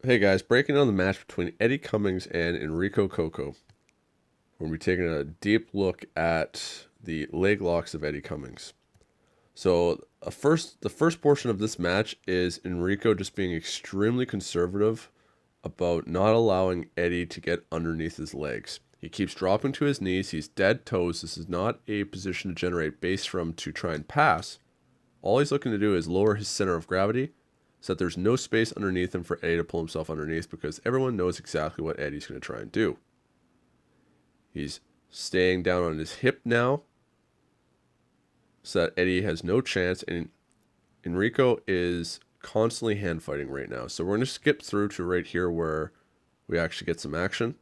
Hey guys, breaking down the match between Eddie Cummings and Enrico Coco. We're going to be taking a deep look at the leg locks of Eddie Cummings. So, the first portion of this match is Enrico just being extremely conservative about not allowing Eddie to get underneath his legs. He keeps dropping to his knees. He's dead toes. This is not a position to generate base from to try and pass. All he's looking to do is lower his center of gravity so that there's no space underneath him for Eddie to pull himself underneath, because everyone knows exactly what Eddie's going to try and do. He's staying down on his hip now so that Eddie has no chance, and Enrico is constantly hand fighting right now. So we're going to skip through to right here where we actually get some action.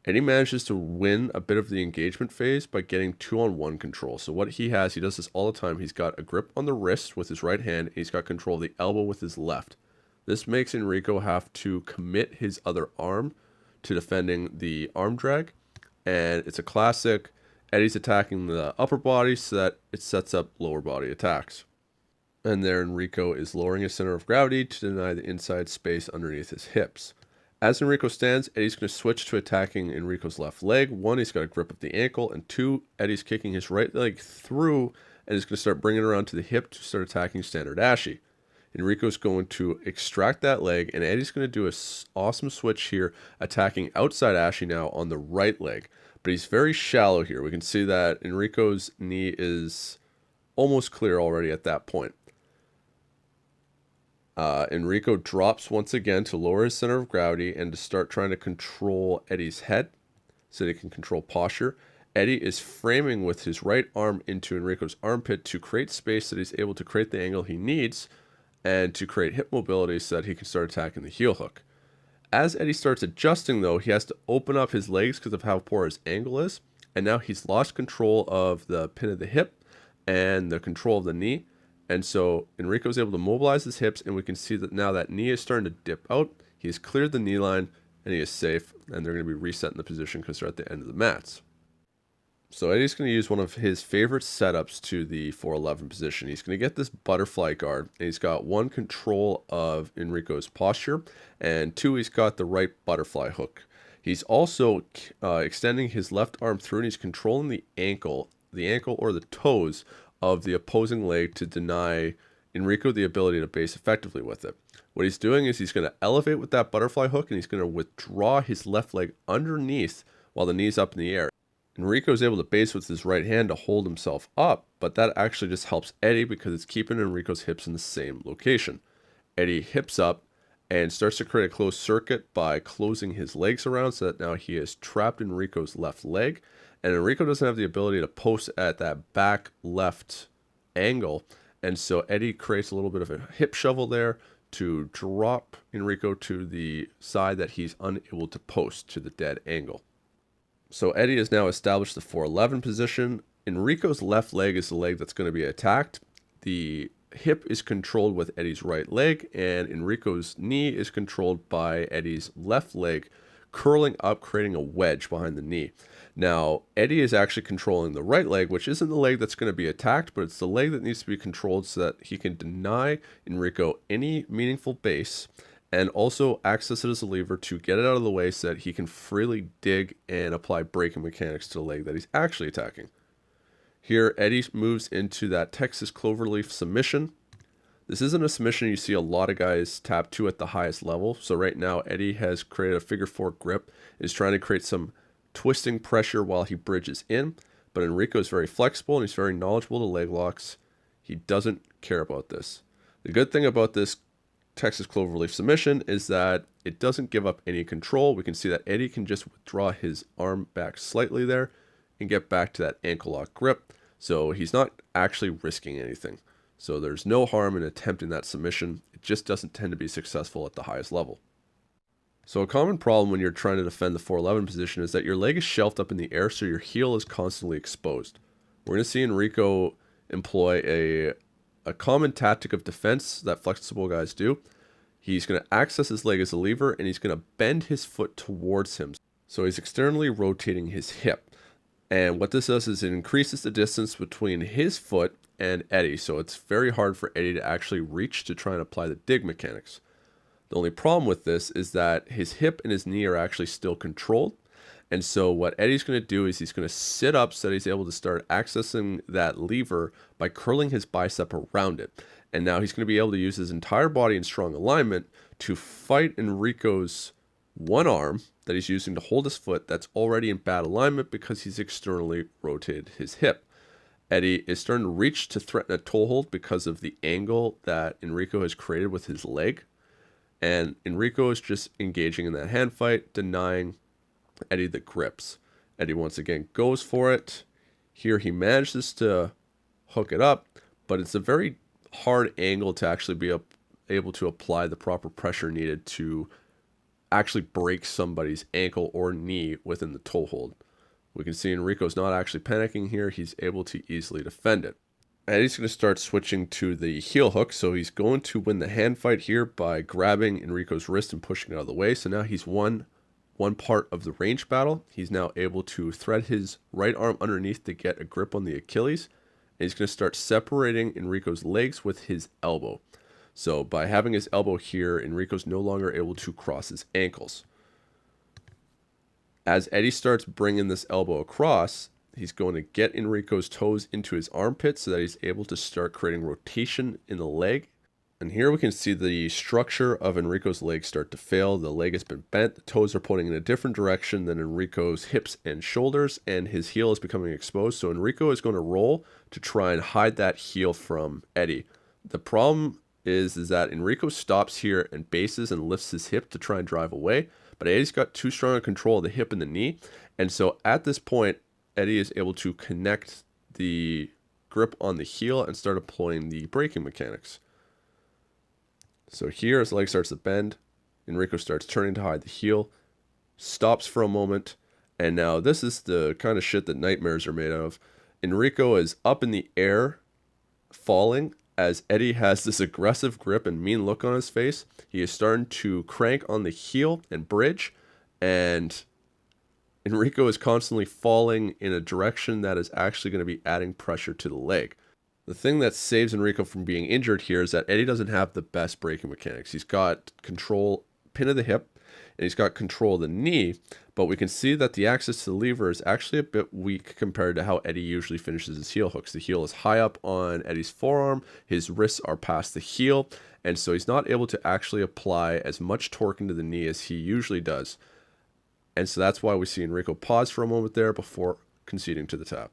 Eddie manages to win a bit of the engagement phase by getting 2-on-1 control. So what he has, he does this all the time. He's got a grip on the wrist with his right hand, and he's got control of the elbow with his left. This makes Enrico have to commit his other arm to defending the arm drag. And it's a classic. Eddie's attacking the upper body so that it sets up lower body attacks. And there Enrico is lowering his center of gravity to deny the inside space underneath his hips. As Enrico stands, Eddie's going to switch to attacking Enrico's left leg. One, he's got a grip of the ankle, and two, Eddie's kicking his right leg through and is going to start bringing it around to the hip to start attacking standard Ashi. Enrico's going to extract that leg, and Eddie's going to do an awesome switch here, attacking outside Ashi now on the right leg. But he's very shallow here. We can see that Enrico's knee is almost clear already at that point. Enrico drops once again to lower his center of gravity and to start trying to control Eddie's head so that he can control posture. Eddie is framing with his right arm into Enrico's armpit to create space so that he's able to create the angle he needs and to create hip mobility so that he can start attacking the heel hook. As Eddie starts adjusting, though, he has to open up his legs because of how poor his angle is, and now he's lost control of the pin of the hip and the control of the knee. And so Enrico is able to mobilize his hips, and we can see that now that knee is starting to dip out. He's cleared the knee line, and he is safe, and they're going to be resetting the position because they're at the end of the mats. So Eddie's going to use one of his favorite setups to the 411 position. He's going to get this butterfly guard, and he's got one, control of Enrico's posture, and two, he's got the right butterfly hook. He's also extending his left arm through, and he's controlling the ankle or the toes of the opposing leg to deny Enrico the ability to base effectively with it. What he's doing is he's going to elevate with that butterfly hook, and he's going to withdraw his left leg underneath while the knee's up in the air. Enrico is able to base with his right hand to hold himself up, but that actually just helps Eddie because it's keeping Enrico's hips in the same location. Eddie hips up and starts to create a closed circuit by closing his legs around so that now he has trapped Enrico's left leg. And Enrico doesn't have the ability to post at that back left angle. And so Eddie creates a little bit of a hip shovel there to drop Enrico to the side that he's unable to post to the dead angle. So Eddie has now established the 411 position. Enrico's left leg is the leg that's going to be attacked. The hip is controlled with Eddie's right leg, and Enrico's knee is controlled by Eddie's left leg, curling up, creating a wedge behind the knee. Now, Eddie is actually controlling the right leg, which isn't the leg that's going to be attacked, but it's the leg that needs to be controlled so that he can deny Enrico any meaningful base and also access it as a lever to get it out of the way so that he can freely dig and apply braking mechanics to the leg that he's actually attacking. Here, Eddie moves into that Texas Cloverleaf submission. This isn't a submission you see a lot of guys tap to at the highest level. So right now, Eddie has created a figure four grip, is trying to create some twisting pressure while he bridges in. But Enrico is very flexible and he's very knowledgeable to leg locks. He doesn't care about this. The good thing about this Texas Cloverleaf submission is that it doesn't give up any control. We can see that Eddie can just withdraw his arm back slightly there and get back to that ankle lock grip. So he's not actually risking anything. So there's no harm in attempting that submission. It just doesn't tend to be successful at the highest level. So a common problem when you're trying to defend the 411 position is that your leg is shelved up in the air, so your heel is constantly exposed. We're going to see Enrico employ a common tactic of defense that flexible guys do. He's going to access his leg as a lever, and he's going to bend his foot towards him. So he's externally rotating his hip. And what this does is it increases the distance between his foot and Eddie. So it's very hard for Eddie to actually reach to try and apply the dig mechanics. The only problem with this is that his hip and his knee are actually still controlled. And so what Eddie's going to do is he's going to sit up so that he's able to start accessing that lever by curling his bicep around it. And now he's going to be able to use his entire body in strong alignment to fight Enrico's one arm that he's using to hold his foot that's already in bad alignment because he's externally rotated his hip. Eddie is starting to reach to threaten a toe hold because of the angle that Enrico has created with his leg. And Enrico is just engaging in that hand fight, denying Eddie the grips. Eddie once again goes for it. Here he manages to hook it up, but it's a very hard angle to actually be able to apply the proper pressure needed to actually break somebody's ankle or knee within the toe hold. We can see Enrico's not actually panicking here. He's able to easily defend it. Eddie's going to start switching to the heel hook, so he's going to win the hand fight here by grabbing Enrico's wrist and pushing it out of the way. So now he's won one part of the range battle. He's now able to thread his right arm underneath to get a grip on the Achilles. And he's going to start separating Enrico's legs with his elbow. So by having his elbow here, Enrico's no longer able to cross his ankles. As Eddie starts bringing this elbow across, he's going to get Enrico's toes into his armpit so that he's able to start creating rotation in the leg. And here we can see the structure of Enrico's leg start to fail. The leg has been bent. The toes are pointing in a different direction than Enrico's hips and shoulders, and his heel is becoming exposed. So Enrico is going to roll to try and hide that heel from Eddie. The problem is that Enrico stops here and bases and lifts his hip to try and drive away. But Eddie's got too strong a control of the hip and the knee. And so at this point, Eddie is able to connect the grip on the heel and start employing the braking mechanics. So here, his leg starts to bend. Enrico starts turning to hide the heel, stops for a moment, and now this is the kind of shit that nightmares are made out of. Enrico is up in the air, falling, as Eddie has this aggressive grip and mean look on his face. He is starting to crank on the heel and bridge, and Enrico is constantly falling in a direction that is actually going to be adding pressure to the leg. The thing that saves Enrico from being injured here is that Eddie doesn't have the best braking mechanics. He's got control, pin of the hip, and he's got control of the knee, but we can see that the access to the lever is actually a bit weak compared to how Eddie usually finishes his heel hooks. The heel is high up on Eddie's forearm, his wrists are past the heel, and so he's not able to actually apply as much torque into the knee as he usually does. And so that's why we see Enrico pause for a moment there before conceding to the tap.